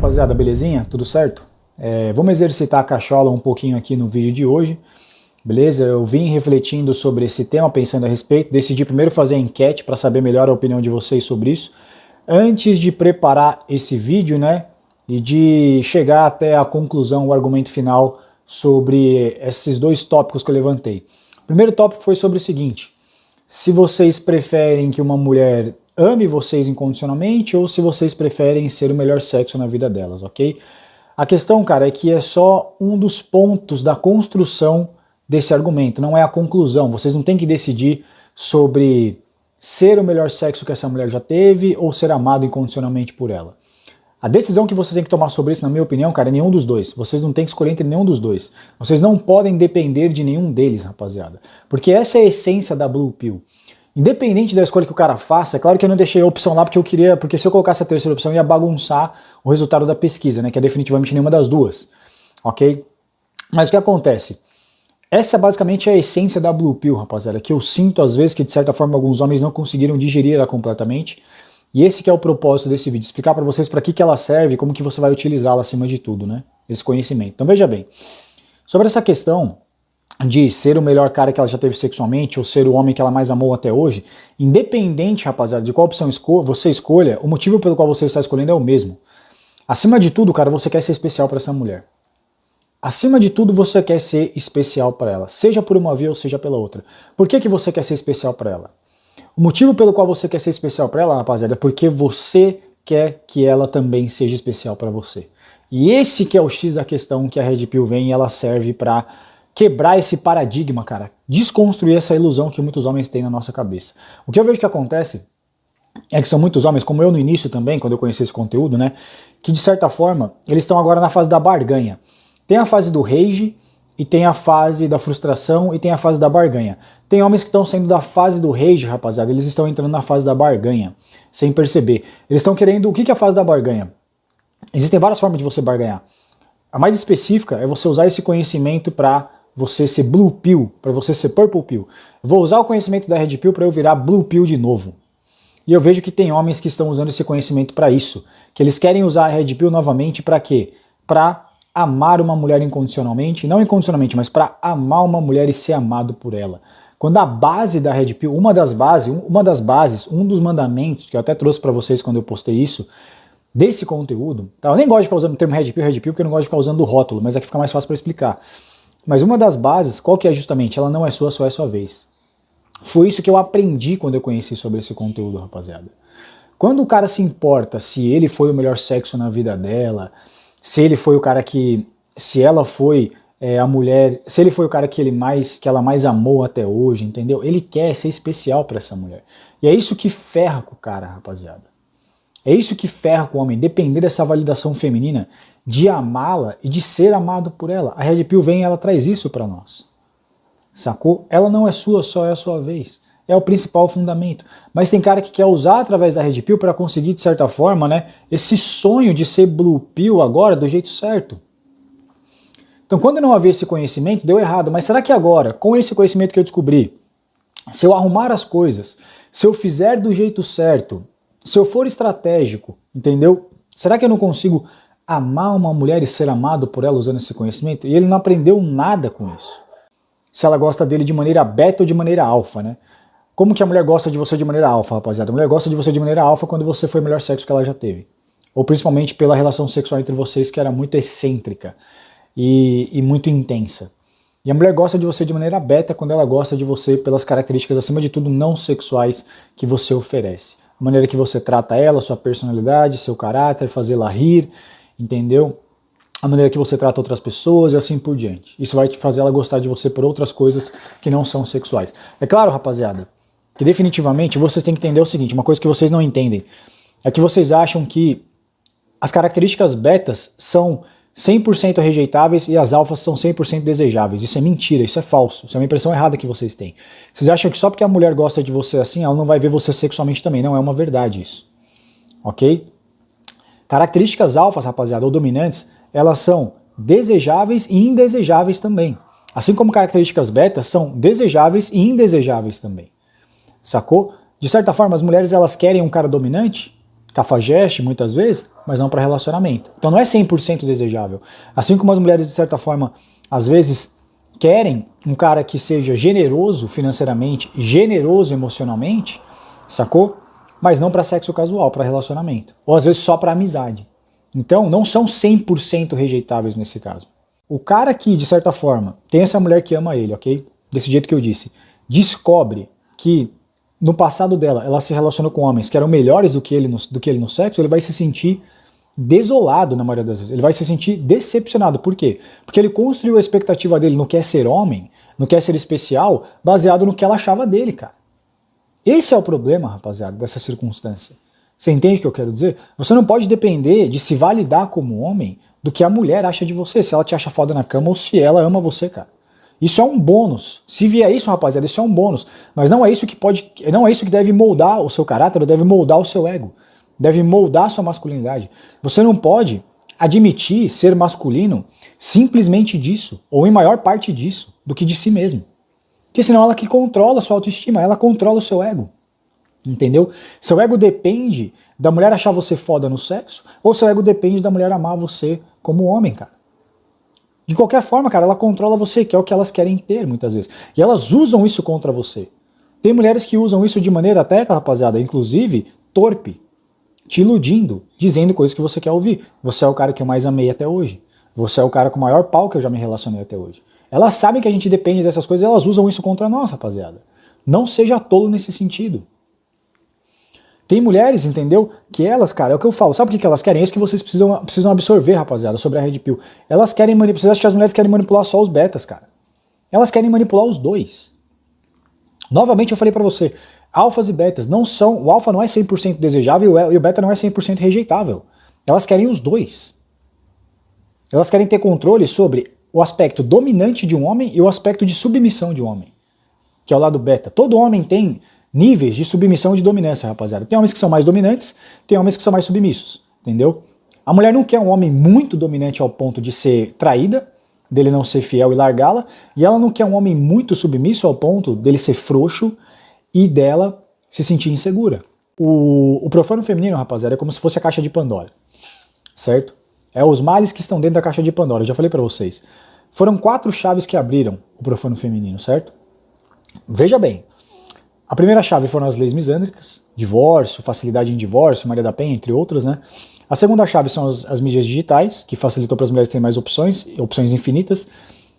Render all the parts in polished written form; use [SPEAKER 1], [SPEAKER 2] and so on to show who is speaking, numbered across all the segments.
[SPEAKER 1] rapaziada, belezinha? Tudo certo? Vamos exercitar a cachola um pouquinho aqui no vídeo de hoje, beleza? Eu vim refletindo sobre esse tema, pensando a respeito, decidi primeiro fazer a enquete para saber melhor a opinião de vocês sobre isso, antes de preparar esse vídeo, né? E de chegar até a conclusão, o argumento final sobre esses dois tópicos que eu levantei. O primeiro tópico foi sobre o seguinte: se vocês preferem que uma mulher ame vocês incondicionalmente ou se vocês preferem ser o melhor sexo na vida delas, ok? A questão, cara, é que é só um dos pontos da construção desse argumento, não é a conclusão. Vocês não têm que decidir sobre ser o melhor sexo que essa mulher já teve ou ser amado incondicionalmente por ela. A decisão que vocês têm que tomar sobre isso, na minha opinião, cara, é nenhum dos dois. Vocês não têm que escolher entre nenhum dos dois. Vocês não podem depender de nenhum deles, rapaziada. Porque essa é a essência da Blue Pill. Independente da escolha que o cara faça, é claro que eu não deixei a opção lá porque eu queria, porque se eu colocasse a terceira opção ia bagunçar o resultado da pesquisa, né, que é definitivamente nenhuma das duas, ok? Mas o que acontece? Essa basicamente é a essência da Blue Pill, rapaziada, que eu sinto às vezes que de certa forma alguns homens não conseguiram digerir ela completamente, e esse que é o propósito desse vídeo, explicar para vocês para que ela serve e como que você vai utilizá-la acima de tudo, né, esse conhecimento. Então veja bem, sobre essa questão de ser o melhor cara que ela já teve sexualmente ou ser o homem que ela mais amou até hoje, independente, rapaziada, de qual opção você escolha, o motivo pelo qual você está escolhendo é o mesmo. Acima de tudo, cara, você quer ser especial para essa mulher. Acima de tudo, você quer ser especial para ela, seja por uma via ou seja pela outra. Por que você quer ser especial para ela? O motivo pelo qual você quer ser especial para ela, rapaziada, é porque você quer que ela também seja especial para você. E esse que é o X da questão que a Red Pill vem e ela serve para quebrar esse paradigma, cara, desconstruir essa ilusão que muitos homens têm na nossa cabeça. O que eu vejo que acontece é que são muitos homens, como eu no início também, quando eu conheci esse conteúdo, né, que de certa forma, eles estão agora na fase da barganha. Tem a fase do rage, e tem a fase da frustração, e tem a fase da barganha. Tem homens que estão saindo da fase do rage, rapaziada, eles estão entrando na fase da barganha, sem perceber. Eles estão querendo, o que é a fase da barganha? Existem várias formas de você barganhar. A mais específica é você usar esse conhecimento para você ser Blue Pill, para você ser Purple Pill. Vou usar o conhecimento da Red Pill para eu virar Blue Pill de novo. E eu vejo que tem homens que estão usando esse conhecimento para isso, que eles querem usar a Red Pill novamente para quê? Para amar uma mulher incondicionalmente, não incondicionalmente, mas para amar uma mulher e ser amado por ela. Quando a base da Red Pill, uma das bases, um dos mandamentos, que eu até trouxe para vocês quando eu postei isso, desse conteúdo, tá? Eu nem gosto de ficar usando o termo Red Pill, porque eu não gosto de ficar usando o rótulo, mas aqui fica mais fácil para explicar. Mas uma das bases, qual que é justamente? Ela não é sua, só é sua vez. Foi isso que eu aprendi quando eu conheci sobre esse conteúdo, rapaziada. Quando o cara se importa se ele foi o melhor sexo na vida dela, se ele foi o cara que, se ela foi a mulher, se ele foi o cara que ela mais amou até hoje, entendeu? Ele quer ser especial para essa mulher. E é isso que ferra com o cara, rapaziada. É isso que ferra com o homem, depender dessa validação feminina, de amá-la e de ser amado por ela. A Red Pill vem e ela traz isso para nós. Sacou? Ela não é sua, só é a sua vez. É o principal fundamento. Mas tem cara que quer usar através da Red Pill para conseguir, de certa forma, né, esse sonho de ser Blue Pill agora do jeito certo. Então, quando não havia esse conhecimento, deu errado. Mas será que agora, com esse conhecimento que eu descobri, se eu arrumar as coisas, se eu fizer do jeito certo, se eu for estratégico, entendeu? Será que eu não consigo amar uma mulher e ser amado por ela usando esse conhecimento? E ele não aprendeu nada com isso. Se ela gosta dele de maneira beta ou de maneira alfa, né? Como que a mulher gosta de você de maneira alfa, rapaziada? A mulher gosta de você de maneira alfa quando você foi o melhor sexo que ela já teve. Ou principalmente pela relação sexual entre vocês, que era muito excêntrica e muito intensa. E a mulher gosta de você de maneira beta quando ela gosta de você pelas características, acima de tudo, não sexuais que você oferece. A maneira que você trata ela, sua personalidade, seu caráter, fazê-la rir, entendeu? A maneira que você trata outras pessoas e assim por diante. Isso vai te fazer ela gostar de você por outras coisas que não são sexuais. É claro, rapaziada, que definitivamente vocês têm que entender o seguinte, uma coisa que vocês não entendem, é que vocês acham que as características betas são 100% rejeitáveis e as alfas são 100% desejáveis. Isso é mentira, isso é falso, isso é uma impressão errada que vocês têm. Vocês acham que só porque a mulher gosta de você assim, ela não vai ver você sexualmente também. Não é uma verdade isso, ok? Características alfas, rapaziada, ou dominantes, elas são desejáveis e indesejáveis também. Assim como características betas são desejáveis e indesejáveis também. Sacou? De certa forma, as mulheres elas querem um cara dominante? cafajeste muitas vezes, mas não para relacionamento. Então não é 100% desejável. Assim como as mulheres, de certa forma, às vezes querem um cara que seja generoso financeiramente e generoso emocionalmente, sacou? Mas não para sexo casual, para relacionamento. Ou às vezes só para amizade. Então não são 100% rejeitáveis nesse caso. O cara que, de certa forma, tem essa mulher que ama ele, ok? Desse jeito que eu disse, descobre que no passado dela ela se relacionou com homens que eram melhores do que ele no sexo, ele vai se sentir desolado na maioria das vezes. Ele vai se sentir decepcionado. Por quê? Porque ele construiu a expectativa dele no que é ser homem, no que é ser especial, baseado no que ela achava dele, cara. Esse é o problema, rapaziada, dessa circunstância. Você entende o que eu quero dizer? Você não pode depender de se validar como homem do que a mulher acha de você, se ela te acha foda na cama ou se ela ama você, cara. Isso é um bônus. Se vier isso, rapaziada, isso é um bônus. Mas não é isso que deve moldar o seu caráter, deve moldar o seu ego. Deve moldar a sua masculinidade. Você não pode admitir ser masculino simplesmente disso, ou em maior parte disso, do que de si mesmo. Porque senão ela que controla a sua autoestima, ela controla o seu ego. Entendeu? Seu ego depende da mulher achar você foda no sexo, ou seu ego depende da mulher amar você como homem, cara. De qualquer forma, cara, ela controla você, que é o que elas querem ter muitas vezes. E elas usam isso contra você. Tem mulheres que usam isso de maneira até, rapaziada, inclusive, torpe. Te iludindo, dizendo coisas que você quer ouvir. Você é o cara que eu mais amei até hoje. Você é o cara com o maior pau que eu já me relacionei até hoje. Elas sabem que a gente depende dessas coisas e elas usam isso contra nós, rapaziada. Não seja tolo nesse sentido. Tem mulheres, entendeu? Que elas, cara, é o que eu falo. Sabe o que elas querem? É isso que vocês precisam absorver, rapaziada, sobre a Red Pill. Elas querem manipular. Vocês acham que as mulheres querem manipular só os betas, cara? Elas querem manipular os dois. Novamente eu falei pra você, alfas e betas não são... O alfa não é 100% desejável e o beta não é 100% rejeitável. Elas querem os dois. Elas querem ter controle sobre o aspecto dominante de um homem e o aspecto de submissão de um homem, que é o lado beta. Todo homem tem níveis de submissão e de dominância, rapaziada. Tem homens que são mais dominantes, tem homens que são mais submissos, entendeu? A mulher não quer um homem muito dominante ao ponto de ser traída, dele não ser fiel e largá-la, e ela não quer um homem muito submisso ao ponto dele ser frouxo e dela se sentir insegura. O profano feminino, rapaziada, é como se fosse a caixa de Pandora, certo? É os males que estão dentro da caixa de Pandora, eu já falei pra vocês. Foram 4 chaves que abriram o profano feminino, certo? Veja bem, a primeira chave foram as leis misândricas, divórcio, facilidade em divórcio, Maria da Penha, entre outras, né? A segunda chave são as mídias digitais, que facilitou para as mulheres terem mais opções infinitas.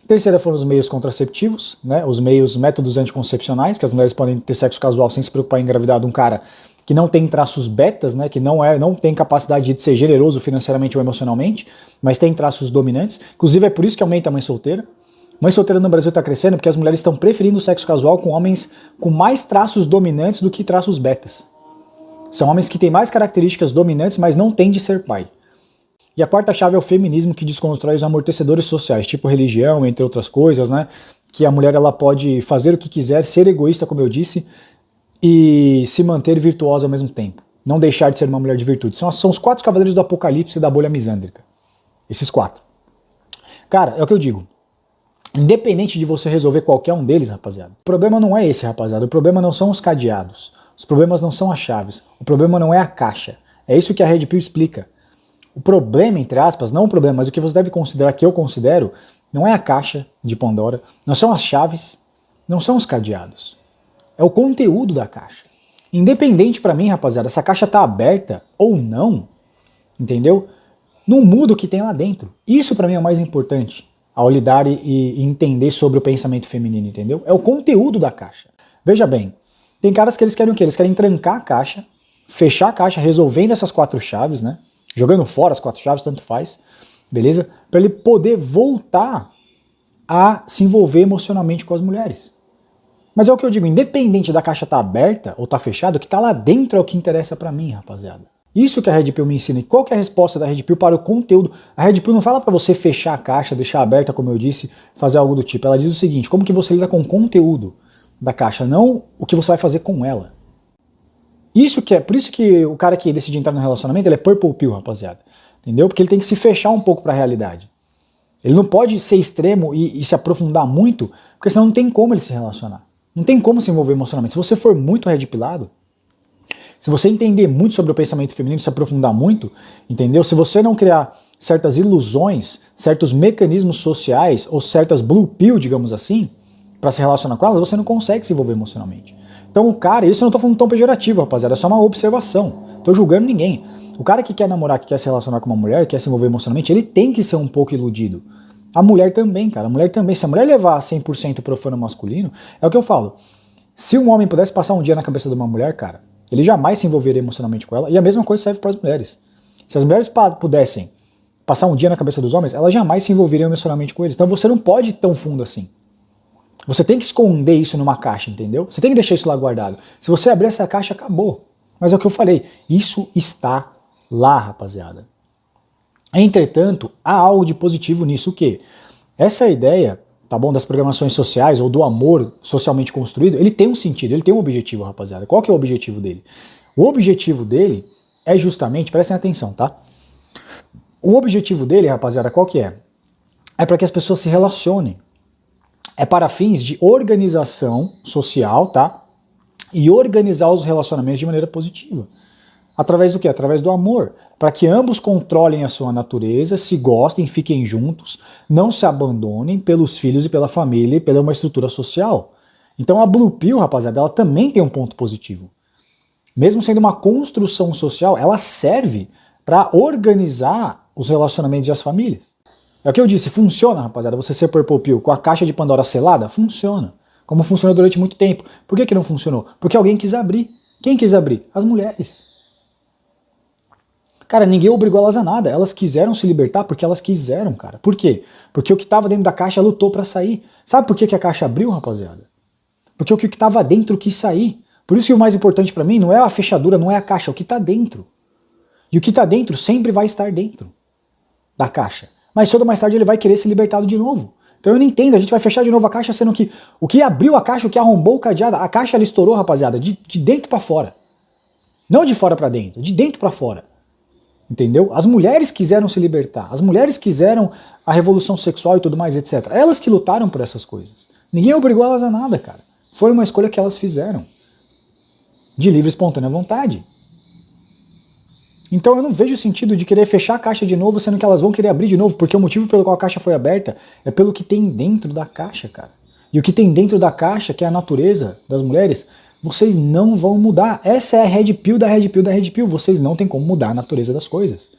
[SPEAKER 1] A terceira foram os meios contraceptivos, né? Os métodos anticoncepcionais, que as mulheres podem ter sexo casual sem se preocupar em engravidar de um cara que não tem traços betas, né? Que não tem capacidade de ser generoso financeiramente ou emocionalmente, mas tem traços dominantes. Inclusive é por isso que aumenta a mãe solteira. Mãe solteira no Brasil está crescendo porque as mulheres estão preferindo o sexo casual com homens com mais traços dominantes do que traços betas. São homens que têm mais características dominantes, mas não têm de ser pai. E a quarta chave é o feminismo, que desconstrói os amortecedores sociais, tipo religião, entre outras coisas, né? Que a mulher ela pode fazer o que quiser, ser egoísta, como eu disse, e se manter virtuosa ao mesmo tempo. Não deixar de ser uma mulher de virtude. São os 4 cavaleiros do apocalipse da bolha misândrica. Esses 4. Cara, é o que eu digo. Independente de você resolver qualquer um deles, rapaziada, o problema não é esse, rapaziada. O problema não são os cadeados. Os problemas não são as chaves. O problema não é a caixa. É isso que a Red Pill explica. O problema, entre aspas, não o problema, mas o que você deve considerar, que eu considero, não é a caixa de Pandora, não são as chaves, não são os cadeados. É o conteúdo da caixa. Independente pra mim, rapaziada, se a caixa tá aberta ou não, entendeu? Não muda o que tem lá dentro. Isso pra mim é o mais importante ao lidar e entender sobre o pensamento feminino, entendeu? É o conteúdo da caixa. Veja bem, tem caras que eles querem o quê? Eles querem trancar a caixa, fechar a caixa, resolvendo essas 4 chaves, né? Jogando fora as 4 chaves, tanto faz, beleza? Para ele poder voltar a se envolver emocionalmente com as mulheres. Mas é o que eu digo, independente da caixa estar aberta ou estar fechada, o que está lá dentro é o que interessa para mim, rapaziada. Isso que a Red Pill me ensina. E qual que é a resposta da Red Pill para o conteúdo? A Red Pill não fala para você fechar a caixa, deixar aberta, como eu disse, fazer algo do tipo. Ela diz o seguinte, como que você lida com o conteúdo da caixa, não o que você vai fazer com ela. Por isso que o cara que decide entrar no relacionamento, ele é purple pill, rapaziada. Entendeu? Porque ele tem que se fechar um pouco para a realidade. Ele não pode ser extremo e se aprofundar muito, porque senão não tem como ele se relacionar. Não tem como se envolver emocionalmente. Se você for muito red pillado, Se você entender muito sobre o pensamento feminino, se aprofundar muito, entendeu? Se você não criar certas ilusões, certos mecanismos sociais ou certas blue pill, digamos assim, para se relacionar com elas, você não consegue se envolver emocionalmente. Então o cara, isso eu não tô falando tão pejorativo, rapaziada, é só uma observação. Tô julgando ninguém. O cara que quer namorar, que quer se relacionar com uma mulher, quer se envolver emocionalmente, ele tem que ser um pouco iludido. A mulher também, cara, a mulher também. Se a mulher levar 100% profano masculino, é o que eu falo. Se um homem pudesse passar um dia na cabeça de uma mulher, cara, ele jamais se envolveria emocionalmente com ela, e a mesma coisa serve para as mulheres. Se as mulheres pudessem passar um dia na cabeça dos homens, elas jamais se envolveriam emocionalmente com eles. Então você não pode ir tão fundo assim. Você tem que esconder isso numa caixa, entendeu? Você tem que deixar isso lá guardado. Se você abrir essa caixa, acabou. Mas é o que eu falei, isso está lá, rapaziada. Entretanto, há algo de positivo nisso, o quê? Essa ideia, tá bom, das programações sociais ou do amor socialmente construído, ele tem um sentido, ele tem um objetivo, rapaziada. Qual que é o objetivo dele? O objetivo dele é justamente, prestem atenção, tá? O objetivo dele, rapaziada, qual que é? É para que as pessoas se relacionem. É para fins de organização social, tá? E organizar os relacionamentos de maneira positiva. Através do quê? Através do amor. Para que ambos controlem a sua natureza, se gostem, fiquem juntos, não se abandonem pelos filhos e pela família e pela uma estrutura social. Então a Blue Pill, rapaziada, ela também tem um ponto positivo. Mesmo sendo uma construção social, ela serve para organizar os relacionamentos e as famílias. É o que eu disse, funciona, rapaziada, você ser Purple Pill com a caixa de Pandora selada? Funciona. Como funcionou durante muito tempo. Por que não funcionou? Porque alguém quis abrir. Quem quis abrir? As mulheres. Cara, ninguém obrigou elas a nada. Elas quiseram se libertar porque elas quiseram, cara. Por quê? Porque o que estava dentro da caixa lutou para sair. Sabe por que a caixa abriu, rapaziada? Porque o que estava dentro quis sair. Por isso que o mais importante para mim não é a fechadura, não é a caixa, é o que está dentro. E o que está dentro sempre vai estar dentro da caixa. Mas cedo ou mais tarde ele vai querer ser libertado de novo. Então eu não entendo, a gente vai fechar de novo a caixa, sendo que o que abriu a caixa, o que arrombou o cadeado, a caixa ela estourou, rapaziada, de dentro para fora. Não de fora para dentro, de dentro para fora. Entendeu? As mulheres quiseram se libertar, as mulheres quiseram a revolução sexual e tudo mais, etc. Elas que lutaram por essas coisas. Ninguém obrigou elas a nada, cara. Foi uma escolha que elas fizeram. De livre e espontânea vontade. Então eu não vejo sentido de querer fechar a caixa de novo, sendo que elas vão querer abrir de novo, porque o motivo pelo qual a caixa foi aberta é pelo que tem dentro da caixa, cara. E o que tem dentro da caixa, que é a natureza das mulheres, vocês não vão mudar. Essa é a Red Pill da Red Pill da Red Pill. Vocês não tem como mudar a natureza das coisas.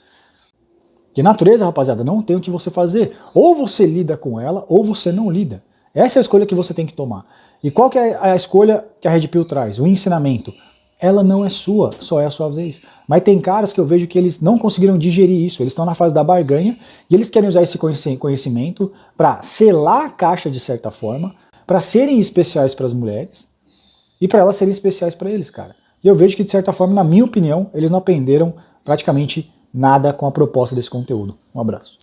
[SPEAKER 1] Que natureza, rapaziada, não tem o que você fazer. Ou você lida com ela, ou você não lida. Essa é a escolha que você tem que tomar. E qual que é a escolha que a Red Pill traz? O ensinamento. Ela não é sua, só é a sua vez. Mas tem caras que eu vejo que eles não conseguiram digerir isso, eles estão na fase da barganha e eles querem usar esse conhecimento para selar a caixa de certa forma, para serem especiais para as mulheres e para elas serem especiais para eles, cara. E eu vejo que, de certa forma, na minha opinião, eles não aprenderam praticamente nada com a proposta desse conteúdo. Um abraço.